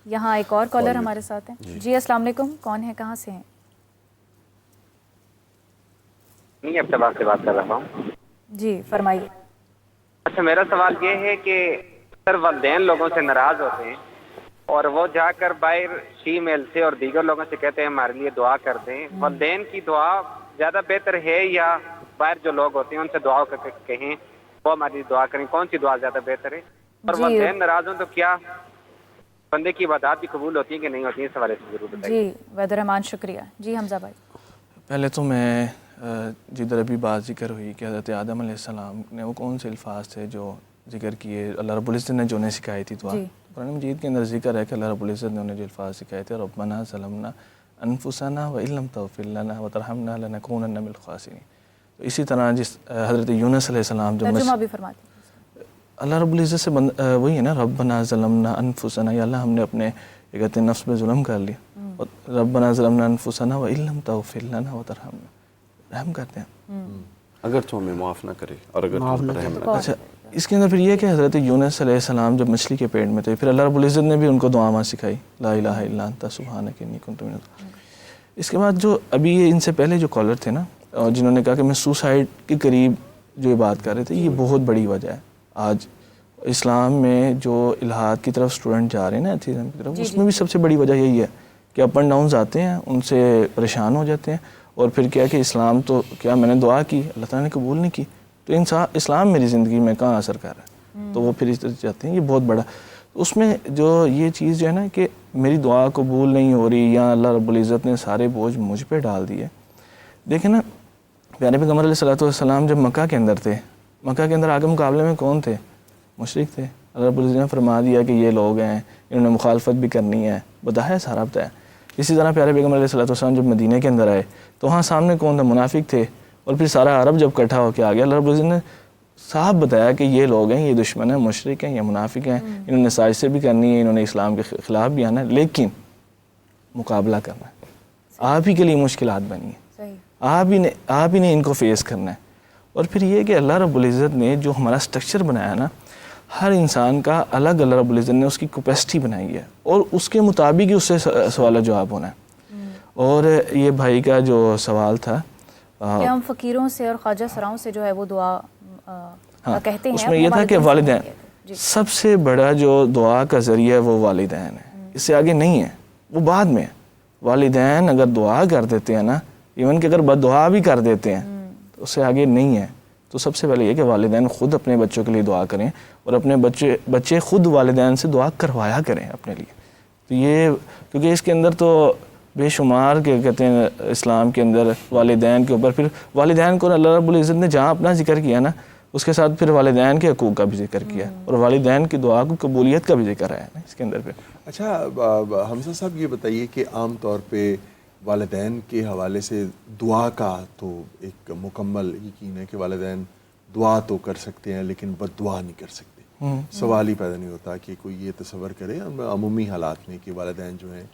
یہاں ایک اور کالر ہمارے ساتھ ہیں. جی السلام علیکم، کون ہے، کہاں سے ہیں؟ نہیں، اب سے بات کر رہا ہوں. جی فرمائیے. اچھا، میرا سوال یہ ہے کہ اکثر والدین لوگوں سے ناراض ہوتے ہیں اور وہ جا کر باہر ای میل سے اور دیگر لوگوں سے کہتے ہیں ہمارے لیے دعا کر دیں. والدین کی دعا زیادہ بہتر ہے یا باہر جو لوگ ہوتے ہیں ان سے دعا کہیں وہ ہماری لیے دعا کریں؟ کون سی دعا زیادہ بہتر ہے؟ اور جی والدین ناراض ہوں تو کیا بندے کی عبادات بھی قبول ہوتی ہیں کہ نہیں ہوتی ہیں؟ اس حوالے سے ضرور بتائیے. جی وحید الرحمان، شکریہ. جی حمزہ بھائی. پہلے تو میں جدھر ابھی بات ذکر ہوئی کہ حضرت آدم علیہ السلام نے وہ کون سے الفاظ تھے جو ذکر کیے، اللہ رب العزت نے جو انہیں سکھائی تھی دعا. قرآن مجید کے اندر ذکر ہے کہ اللہ رب العزت نے انہیں جو الفاظ سکھائے تھے، ربنا ظلمنا انفسنا وان لم تغفر لنا وترحمنا لنکونن من الخاسرین. تو اسی طرح جس حضرت یونس علیہ السلام جو ترجمہ بھی فرماتے ہیں. اللہ رب العزت سے وہی ہے نا، ربنا ظلمنا انفسنا، یا اللہ ہم نے اپنے کہتے ہیں نفس پہ ظلم کر لیا. ربنا ظلمنا انفسنا وان لم تغفر لنا وترحمنا، رحم کرتے ہیں اگر تو ہمیں معاف نہ کرے اور اگر تو رحم نہ کرے. اچھا، اس کے اندر پھر یہ کہ حضرت یونس علیہ السلام جب مچھلی کے پیٹ میں تھے، پھر اللہ رب العزت نے بھی ان کو دعا سکھائی، لا الہ الا انت سبحانک انی کنت من الظالمین. اس کے بعد جو ابھی یہ ان سے پہلے جو کالر تھے نا، جنہوں نے کہا کہ میں سوسائڈ کے قریب جو یہ بات کر رہے تھے، یہ بہت بڑی وجہ ہے. آج اسلام میں جو الہاد کی طرف اسٹوڈنٹ جا رہے ہیں نا، ایتھیزم کی طرف، اس میں بھی سب سے بڑی وجہ یہی ہے کہ اپ اینڈ ڈاؤنز آتے ہیں، ان سے پریشان ہو جاتے ہیں، اور پھر کیا کہ اسلام تو کیا میں نے دعا کی، اللہ تعالیٰ نے قبول نہیں کی، تو اسلام میری زندگی میں کہاں اثر کر رہا ہے، تو وہ پھر اس طرح جاتے ہیں. یہ بہت بڑا اس میں جو یہ چیز جو ہے نا کہ میری دعا قبول نہیں ہو رہی، یا اللہ رب العزت نے سارے بوجھ مجھ پہ ڈال دیے. دیکھیں نا، پیارے پیغمبر علیہ الصلوۃ والسلام جب مکہ کے اندر تھے، مکہ کے اندر آگے مقابلے میں کون تھے؟ مشرک تھے. اللہ رب العزت نے فرما دیا کہ یہ لوگ ہیں، انہوں نے مخالفت بھی کرنی ہے، بتایا سارا بتایا. اسی طرح پیارے پیغمبر علیہ الصلوۃ والسلام جب مدینے کے اندر آئے تو وہاں سامنے کون تھا؟ منافق تھے. اور پھر سارا عرب جب اکٹھا ہو کے آ گیا، اللہ رب العزت نے صاف بتایا کہ یہ لوگ ہیں، یہ دشمن ہیں، مشرک ہیں، یہ منافق ہیں، انہوں نے سازشیں بھی کرنی ہے، انہوں نے اسلام کے خلاف بھی آنا ہے، لیکن مقابلہ کرنا ہے. آپ ہی کے لیے مشکلات بنی ہیں، آپ ہی نے ان کو فیس کرنا ہے. اور پھر یہ کہ اللہ رب العزت نے جو ہمارا سٹرکچر بنایا نا، ہر انسان کا الگ اللہ رب العزت نے اس کی کیپیسٹی بنائی ہے، اور اس کے مطابق ہی اس سے سوال و جواب ہونا ہے. اور یہ بھائی کا جو سوال تھا کہ ہم فقیروں سے اور خواجہ سراؤں سے جو ہے وہ دعا کہتے ہیں، اس میں یہ تھا کہ والدین سب سے بڑا جو دعا کا ذریعہ ہے وہ والدین ہے، اس سے آگے نہیں ہے، وہ بعد میں ہے. والدین اگر دعا کر دیتے ہیں نا، ایون کہ اگر بد دعا بھی کر دیتے ہیں تو اس سے آگے نہیں ہے. تو سب سے پہلے یہ کہ والدین خود اپنے بچوں کے لیے دعا کریں، اور اپنے بچے خود والدین سے دعا کروایا کریں اپنے لیے. تو یہ کیونکہ اس کے اندر تو بے شمار کے کہتے ہیں اسلام کے اندر والدین کے اوپر، پھر والدین کو اللہ رب العزت نے جہاں اپنا ذکر کیا نا، اس کے ساتھ پھر والدین کے حقوق کا بھی ذکر کیا، اور والدین کی دعا کو قبولیت کا بھی ذکر ہے نا اس کے اندر. پھر اچھا حمزہ صاحب یہ بتائیے کہ عام طور پہ والدین کے حوالے سے دعا کا تو ایک مکمل یقین ہے کہ والدین دعا تو کر سکتے ہیں لیکن بد دعا نہیں کر سکتے. سوال ہی پیدا نہیں ہوتا کہ کوئی یہ تصور کرے عمومی حالات میں کہ والدین جو ہیں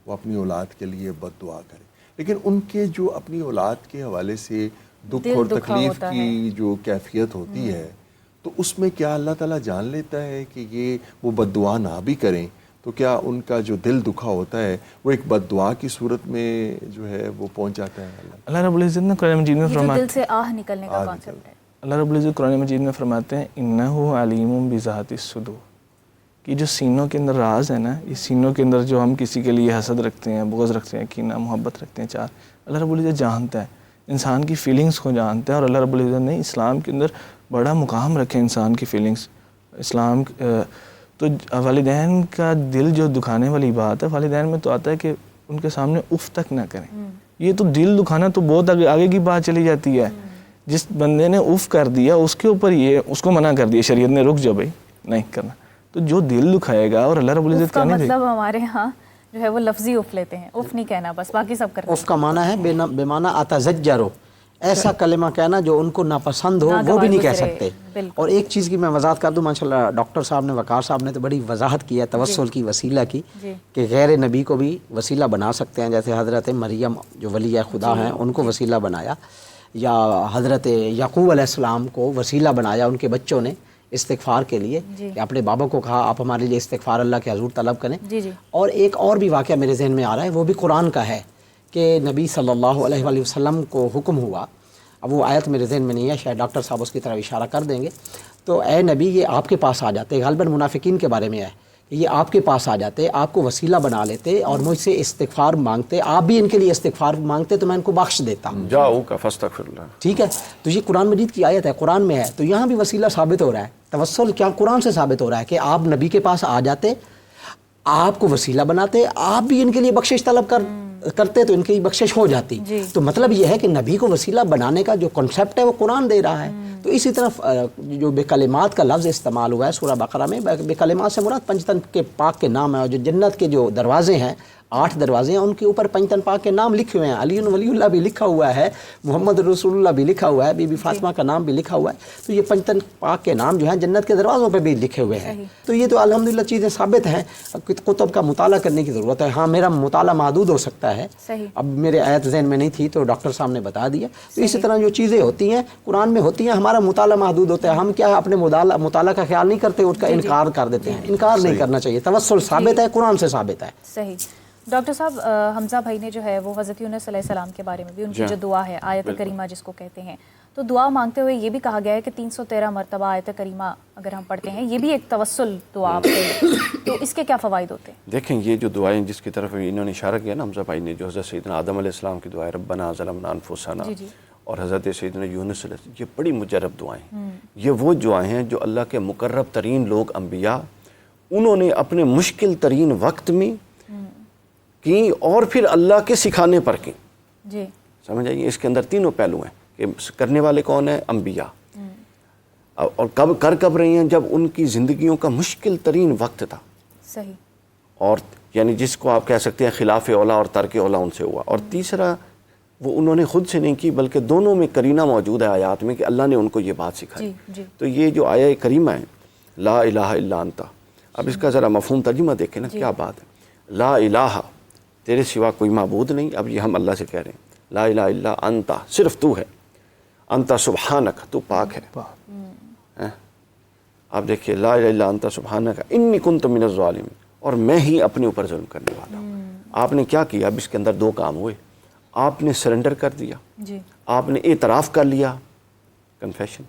وہ اپنی اولاد کے لیے بد دعا کریں، لیکن ان کے جو اپنی اولاد کے حوالے سے دکھ اور تکلیف کی جو کیفیت ہوتی ہے، تو اس میں کیا اللہ تعالیٰ جان لیتا ہے کہ یہ وہ بد دعا نہ بھی کریں؟ تو کیا ان کا جو دل دکھا ہوتا ہے وہ ایک بد دعا کی صورت میں جو ہے وہ پہنچ جاتا ہے؟ اللہ رب العزت نے قرآن مجید میں فرماتے ہیں، دل سے آہ نکلنے کا کانسیپٹ ہے. اللہ رب العزت قرآن مجید میں فرماتے ہیں انہ علیم بذات الصدور، کہ جو سینوں کے اندر راز ہے نا، یہ سینوں کے اندر جو ہم کسی کے لیے حسد رکھتے ہیں، بغض رکھتے ہیں، کینہ محبت رکھتے ہیں، چار، اللہ رب العزت جانتا ہے، انسان کی فیلنگز کو جانتا ہے. اور اللہ رب العزت نے اسلام کے اندر بڑا مقام رکھے انسان کی فیلنگز. اسلام تو والدین کا دل جو دکھانے والی بات ہے، والدین میں تو آتا ہے کہ ان کے سامنے اف تک نہ کریں. یہ تو دل دکھانا تو بہت آگے کی بات چلی جاتی ہے. جس بندے نے اف کر دیا اس کے اوپر یہ اس کو منع کر دیا شریعت نے، رک جا بھائی نہیں کرنا. تو جو دل دکھائے گا، اور اللہ رب العزت کا مطلب ہمارے ہاں جو ہے وہ لفظی اف لیتے ہیں، اف نہیں کہنا، بس باقی سب کرتے ہیں. اف کا معنی ہے بے معنی اتزجرو، ایسا کلمہ کہنا جو ان کو ناپسند ہو وہ بھی نہیں کہہ سکتے. اور ایک چیز کی میں وضاحت کر دوں، ماشاءاللہ ڈاکٹر صاحب نے، وقار صاحب نے تو بڑی وضاحت کی ہے توسل کی، وسیلہ کی، کہ غیر نبی کو بھی وسیلہ بنا سکتے ہیں. جیسے حضرت مریم جو ولی خدا ہیں ان کو وسیلہ بنایا، یا حضرت یعقوب علیہ السلام کو وسیلہ بنایا ان کے بچوں نے، استغفار کے لیے کہ اپنے بابا کو کہا آپ ہمارے لیے استغفار اللہ کے حضور طلب کریں. جی اور ایک اور بھی واقعہ میرے ذہن میں آ رہا ہے، وہ بھی قرآن کا ہے کہ نبی صلی اللہ علیہ وآلہ وسلم کو حکم ہوا، اب وہ آیت میرے ذہن میں نہیں ہے، شاید ڈاکٹر صاحب اس کی طرف اشارہ کر دیں گے. تو اے نبی یہ آپ کے پاس آ جاتے، غالباً منافقین کے بارے میں ہے کہ یہ آپ کے پاس آ جاتے، آپ کو وسیلہ بنا لیتے اور مجھ سے استغفار مانگتے، آپ بھی ان کے لیے استغفار مانگتے تو میں ان کو بخش دیتا. جاؤک فاستغفر اللہ. ٹھیک ہے، تو یہ قرآن مجید کی آیت ہے، قرآن میں ہے، تو یہاں بھی وسیلہ ثابت ہو رہا ہے. توسل کیا قرآن سے ثابت ہو رہا ہے کہ آپ نبی کے پاس آ جاتے، آپ کو وسیلہ بناتے، آپ بھی ان کے لیے بخشش طلب کرتے تو ان کی بخشش ہو جاتی. تو مطلب یہ ہے کہ نبی کو وسیلہ بنانے کا جو کنسیپٹ ہے وہ قرآن دے رہا ہے. تو اسی طرف جو بے کلمات کا لفظ استعمال ہوا ہے سورہ بقرہ میں، بے کلمات سے مراد پنجتن کے پاک کے نام ہے، اور جو جنت کے جو دروازے ہیں 8 دروازے ہیں ان کے اوپر پنجتن پاک کے نام لکھے ہوئے ہیں. علی ولی اللہ بھی لکھا ہوا ہے، محمد رسول اللہ بھی لکھا ہوا ہے، بی بی فاطمہ کا نام بھی لکھا ہوا ہے. تو یہ پنجتن پاک کے نام جو ہیں جنت کے دروازوں پہ بھی لکھے ہوئے ہیں. تو یہ تو الحمدللہ چیزیں ثابت ہیں. کتب کا مطالعہ کرنے کی ضرورت ہے. ہاں میرا مطالعہ محدود ہو سکتا ہے، اب میرے آیت ذہن میں نہیں تھی تو ڈاکٹر صاحب نے بتا دیا. تو اسی طرح جو چیزیں ہوتی ہیں قرآن میں ہوتی ہیں، ہمارا مطالعہ محدود ہوتا ہے. ہم کیا اپنے مطالعہ کا خیال نہیں کرتے، اس کا انکار کر دیتے ہیں. انکار نہیں کرنا چاہیے. توسل ثابت ہے، قرآن سے ثابت ہے. صحیح. ڈاکٹر صاحب حمزہ بھائی نے جو ہے وہ حضرت یونس علیہ السلام کے بارے میں بھی ان کی جو دعا ہے آیت کریمہ جس کو کہتے ہیں، تو دعا مانگتے ہوئے یہ بھی کہا گیا ہے کہ 313 مرتبہ آیت کریمہ اگر ہم پڑھتے ہیں یہ بھی ایک توسل دعا ہے، تو اس کے کیا فوائد ہوتے ہیں؟ دیکھیں یہ جو دعائیں جس کی طرف انہوں نے اشارہ کیا نا حمزہ بھائی نے، جو حضرت سیدنا آدم علیہ السلام کی دعائیں ربنا ظلمنا انفسنا اور حضرت سیدنا یونس علیہ السلام، یہ بڑی مجرب دعائیں ہیں. یہ وہ دعائیں ہیں جو اللہ کے مقرب ترین لوگ انبیاء انہوں نے اپنے مشکل ترین وقت میں کی اور پھر اللہ کے سکھانے پر کی. جی سمجھ آئیے، اس کے اندر تینوں پہلو ہیں کہ کرنے والے کون ہیں؟ انبیاء. اور کب رہی ہیں؟ جب ان کی زندگیوں کا مشکل ترین وقت تھا. صحیح. اور یعنی جس کو آپ کہہ سکتے ہیں خلاف اولا اور ترک اولا ان سے ہوا. اور تیسرا وہ انہوں نے خود سے نہیں کی بلکہ دونوں میں قرینہ موجود ہے آیات میں کہ اللہ نے ان کو یہ بات سکھائی. تو یہ جو آیہ کریمہ ہے لا الہ الا انت، اب اس کا ذرا مفہوم ترجمہ دیکھیں نا کیا بات ہے. لا الہ تیرے سوا کوئی معبود نہیں. اب یہ ہم اللہ سے کہہ رہے ہیں لا الہ الا انت، صرف تو ہے. انت سبحانک، تو پاک ہے. آپ دیکھیے لا الہ الا انت سبحانک انی کنت من الظالمین، اور میں ہی اپنے اوپر ظلم کرنے والا ہوں. آپ نے کیا کیا؟ اب اس کے اندر 2 کام ہوئے. آپ نے سرنڈر کر دیا، آپ نے اعتراف کر لیا، کنفیشن،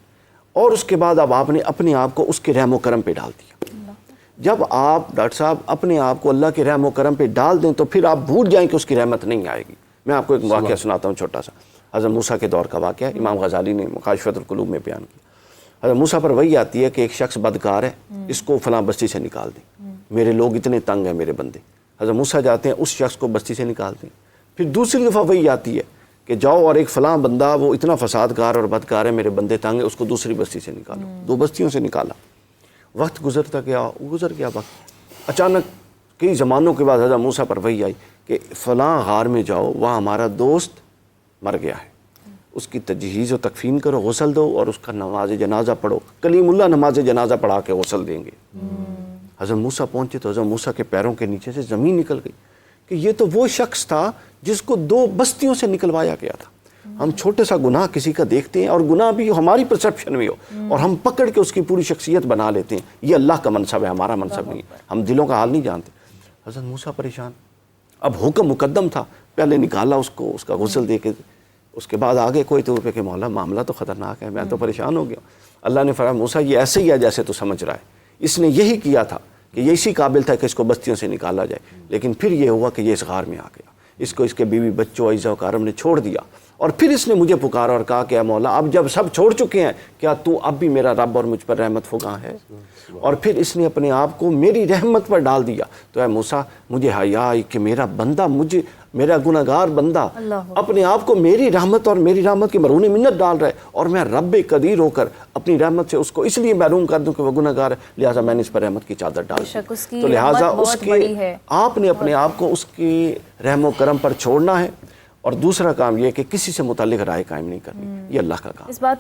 اور اس کے بعد اب آپ نے اپنے آپ کو اس کے رحم و کرم پہ ڈال دیا. جب آپ ڈاکٹر صاحب اپنے آپ کو اللہ کے رحم و کرم پہ ڈال دیں تو پھر آپ بھول جائیں کہ اس کی رحمت نہیں آئے گی. میں آپ کو ایک واقعہ سناتا ہوں چھوٹا سا. حضرت موسیٰ کے دور کا واقعہ ہے، امام غزالی نے مکاشفۃ القلوب میں بیان کیا. حضرت موسیٰ پر وہی آتی ہے کہ ایک شخص بدکار ہے، اس کو فلاں بستی سے نکال دیں، میرے لوگ اتنے تنگ ہیں میرے بندے. حضرت موسیٰ جاتے ہیں اس شخص کو بستی سے نکال دیں. پھر دوسری دفعہ وہی آتی ہے کہ جاؤ اور ایک فلاں بندہ وہ اتنا فسادکار اور بدکار ہے میرے بندے تنگ ہیں، اس کو دوسری بستی سے نکالو. 2 بستیوں سے نکالا. وقت گزر گیا وقت. اچانک کئی زمانوں کے بعد حضرت موسیٰ پر وہی آئی کہ فلاں غار میں جاؤ، وہاں ہمارا دوست مر گیا ہے، اس کی تجہیز و تکفین کرو، غسل دو اور اس کا نماز جنازہ پڑھو. کلیم اللہ نماز جنازہ پڑھا کے غسل دیں گے. حضرت موسیٰ پہنچے تو حضرت موسیٰ کے پیروں کے نیچے سے زمین نکل گئی کہ یہ تو وہ شخص تھا جس کو 2 بستیوں سے نکلوایا گیا تھا. ہم چھوٹے سا گناہ کسی کا دیکھتے ہیں اور گناہ بھی ہماری پرسپشن میں ہو اور ہم پکڑ کے اس کی پوری شخصیت بنا لیتے ہیں. یہ اللہ کا منصب ہے، ہمارا منصب نہیں. ہم دلوں کا حال نہیں جانتے. حضرت موسیٰ پریشان. اب حکم مقدم تھا، پہلے نکالا اس کو، اس کا غسل دے کے، اس کے بعد آگے کوئی طور پہ کہ مولا معاملہ تو خطرناک ہے، میں تو پریشان ہو گیا. اللہ نے فرمایا موسیٰ یہ ایسے ہی ہے جیسے تو سمجھ رہا ہے. اس نے یہی کیا تھا کہ یہ اسی قابل تھا کہ اس کو بستیوں سے نکالا جائے، لیکن پھر یہ ہوا کہ یہ اس غار میں آ گیا. اس کو اس کے بیوی بچوں عزیز و اکارم نے چھوڑ دیا اور پھر اس نے مجھے پکارا اور کہا کہ اے مولا اب جب سب چھوڑ چکے ہیں کیا تو اب بھی میرا رب اور مجھ پر رحمت فگاں ہے؟ اور پھر اس نے اپنے آپ کو میری رحمت پر ڈال دیا. تو اے موسیٰ مجھے حیا آئی کہ میرا بندہ میرا گناہگار بندہ اپنے آپ کو میری رحمت اور میری رحمت کی مرہون منت ڈال رہا ہے، اور میں رب قدیر ہو کر اپنی رحمت سے اس کو اس لیے محروم کر دوں کہ وہ گناہگار ہے، لہٰذا میں نے اس پر رحمت کی چادر ڈال دی. تو لہٰذا اس کے آپ نے اپنے آپ کو اس کی رحم و کرم پر چھوڑنا ہے. اور دوسرا کام یہ کہ کسی سے متعلق رائے قائم نہیں کرنی، یہ اللہ کا کام.